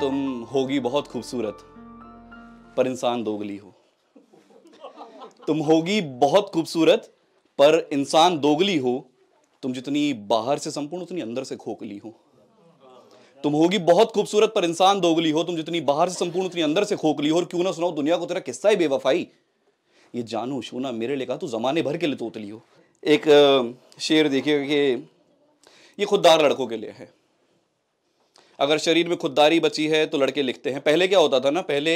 तुम होगी बहुत खूबसूरत पर इंसान दोगली हो। तुम होगी बहुत खूबसूरत पर इंसान दोगली हो। तुम जितनी बाहर से संपूर्ण उतनी अंदर से खोखली हो। तुम होगी बहुत खूबसूरत पर इंसान दोगली हो। तुम जितनी बाहर से संपूर्ण उतनी अंदर से खोखली हो। और क्यों ना सुनाओ दुनिया को तेरा किस्सा ही बेवफाई। ये जानू शूना मेरे लिए कहा तू जमाने भर के लिए तोतली हो। एक शेर देखिए कि ये खुददार लड़कों के लिए है। अगर शरीर में खुददारी बची है तो लड़के लिखते हैं। पहले क्या होता था ना, पहले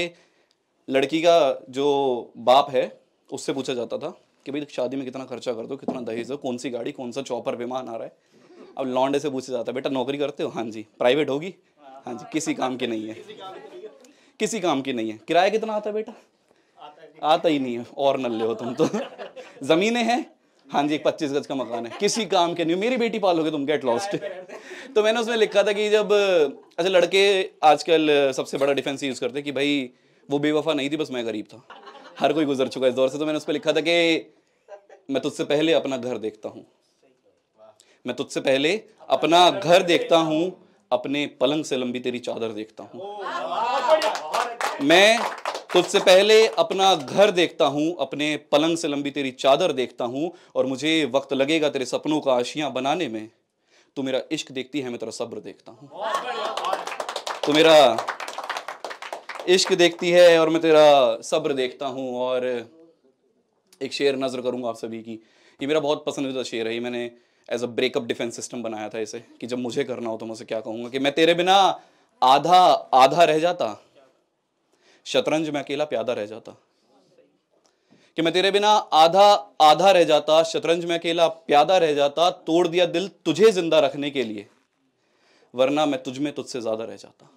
लड़की का जो बाप है उससे पूछा जाता था कि भाई शादी में कितना खर्चा कर दो, कितना दहेज हो, कौन सी गाड़ी, कौन सा चौपर विमान आ रहा है। अब लौंडे से पूछा जाता है बेटा नौकरी करते हो? हाँ जी। प्राइवेट होगी? हाँ जी। किसी काम की नहीं है, किसी काम की नहीं है। किराया कितना आता है बेटा? आता ही नहीं है, और नल्ले हो तुम तो। जमीनें हैं? हाँ जी, एक 25 गज का मकान है, किसी काम के नहीं। मेरी बेटी पालोगे तुम, गेट लॉस्ट। तो मैंने उसमें लिखा था कि जब अच्छा लड़के आजकल सबसे बड़ा डिफेंस यूज करते कि भाई वो बेवफा नहीं थी, बस मैं गरीब था। हर कोई गुजर चुका है इस दौर से। तो मैंने उस पर लिखा था कि मैं तुझसे पहले अपना घर देखता हूँ, मैं तुझसे पहले अपना घर देखता हूँ, अपने पलंग से लंबी तेरी चादर देखता हूँ। मैं तुझसे पहले अपना घर देखता हूं, अपने पलंग से लंबी तेरी चादर देखता हूं, और मुझे वक्त लगेगा तेरे सपनों का आशियां बनाने में। तू मेरा इश्क देखती है, मैं तेरा सब्र देखता हूं। तू मेरा इश्क देखती है और मैं तेरा सब्र देखता हूं। और एक शेर नजर करूंगा आप सभी की। ये मेरा बहुत पसंदीदा शेर है। ये मैंने as a breakup defence system बनाया था इसे, कि जब मुझे करना हो तो मैं उसे क्या कहूंगा कि मैं तेरे बिना आधा आधा रह जाता, शतरंज में अकेला प्यादा रह जाता। कि मैं तेरे बिना आधा आधा रह जाता, शतरंज में अकेला प्यादा रह जाता। तोड़ दिया दिल तुझे जिंदा रखने के लिए, वरना मैं तुझ में तुझसे ज्यादा रह जाता।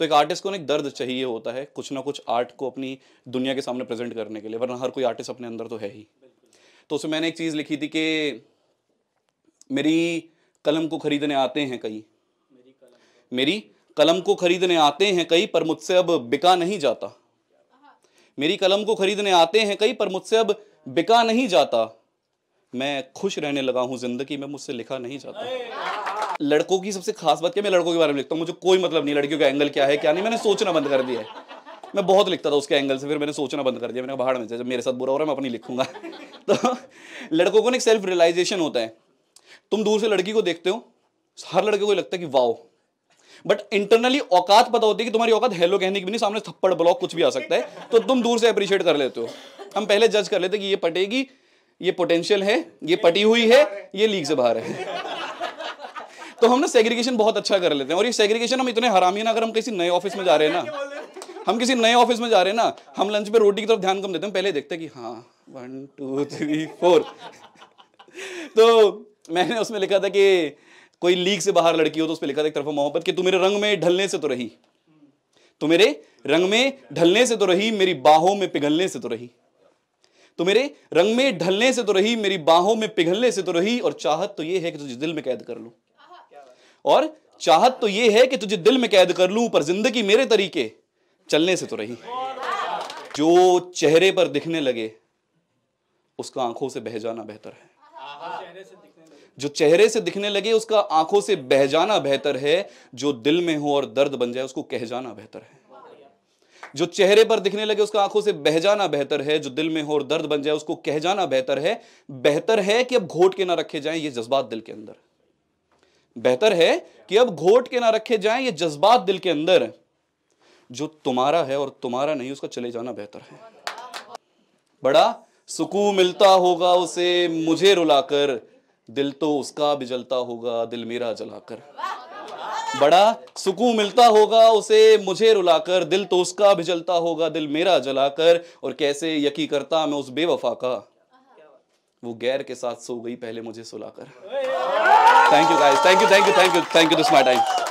तो एक आर्टिस्ट को ना एक दर्द चाहिए होता है, कुछ ना कुछ आर्ट को अपनी दुनिया के सामने प्रेजेंट करने के लिए, वरना हर कोई आर्टिस्ट अपने अंदर तो है ही। तो उसमें मैंने एक चीज लिखी थी कि मेरी कलम को खरीदने आते हैं कई, मेरी कलम को खरीदने आते हैं कई, पर मुझसे अब बिका नहीं जाता। मेरी कलम को खरीदने आते हैं कई, पर मुझसे अब बिका नहीं जाता। मैं खुश रहने लगा हूं जिंदगी में, मुझसे लिखा नहीं जाता। लड़कों की सबसे खास बात क्या, मैं लड़कों के बारे में लिखता हूं, मुझे कोई मतलब नहीं लड़कियों का एंगल क्या है क्या नहीं, मैंने सोचना बंद कर दिया है। मैं बहुत लिखता था उसके एंगल से, फिर मैंने सोचना बंद कर दिया। मैंने भाड़ में से, जब मेरे साथ बुरा हो रहा है मैं अपनी लिखूंगा। तो लड़कों को ना एक सेल्फ रियलाइजेशन होता है। तुम दूर से लड़की को देखते हो, हर लड़के को लगता है कि वाओ, बट इंटरनली औकात पता होती है कि तुम्हारी औकात हेलो कहने की भी नहीं, सामने थप्पड़ ब्लॉक कुछ भी आ सकता है, तो तुम दूर से अप्रिशिएट कर लेते हो। हम पहले जज कर लेते कि ये पटेगी, ये पोटेंशियल है, ये पटी हुई है, ये लीग से बाहर है। तो हम ना सेग्रीगेशन बहुत अच्छा कर लेते हैं। और ये सेग्रीगेशन हम इतने हरामी ना, अगर हम किसी नए ऑफिस में जा रहे हैं ना, हम किसी नए ऑफिस में जा रहे हैं ना, हम लंच पे रोटी की तरफ ध्यान कम देते हैं, पहले देखते हैं कि हाँ 1 2 3 4। तो मैंने उसमें लिखा था कि कोई लीग से बाहर लड़की हो तो उस पर लिखा था एक तरफा मोहब्बत कि तू मेरे रंग में ढलने से तो रही, तू मेरे रंग में ढलने से तो रही, मेरी बाहों में पिघलने से तो रही। तू मेरे रंग में ढलने से तो रही, मेरी बाहों में पिघलने से तो रही। और चाहत तो ये है कि तुझे दिल में कैद कर लूं, और चाहत तो ये है कि तुझे दिल में कैद कर लूं, पर जिंदगी मेरे तरीके चलने से तो रही। जो चेहरे पर दिखने लगे उसका आंखों से बह जाना बेहतर है। जो चेहरे से दिखने लगे उसका आंखों से बह जाना बेहतर है। जो दिल में हो और दर्द बन जाए उसको कह जाना बेहतर है। जो चेहरे पर दिखने लगे उसका आंखों से बह जाना बेहतर है। जो दिल में हो और दर्द बन जाए उसको कह जाना बेहतर है। बेहतर है कि अब घोट के ना रखे जाएं ये जज्बात दिल के अंदर। बेहतर है कि अब घोट के ना रखे जाएं ये जज्बात दिल के अंदर। जो तुम्हारा है और तुम्हारा नहीं उसका चले जाना बेहतर है। बड़ा सुकून मिलता होगा उसे मुझे रुलाकर, दिल तो उसका भी जलता होगा दिल मेरा जलाकर। बड़ा सुकून मिलता होगा उसे मुझे रुलाकर, दिल तो उसका भी जलता होगा दिल मेरा जलाकर। और कैसे यकीन करता मैं उस बेवफा का, वो गैर के साथ सो गई पहले मुझे सुलाकर। Thank you guys, thank you, thank you, thank you, thank you, this my time.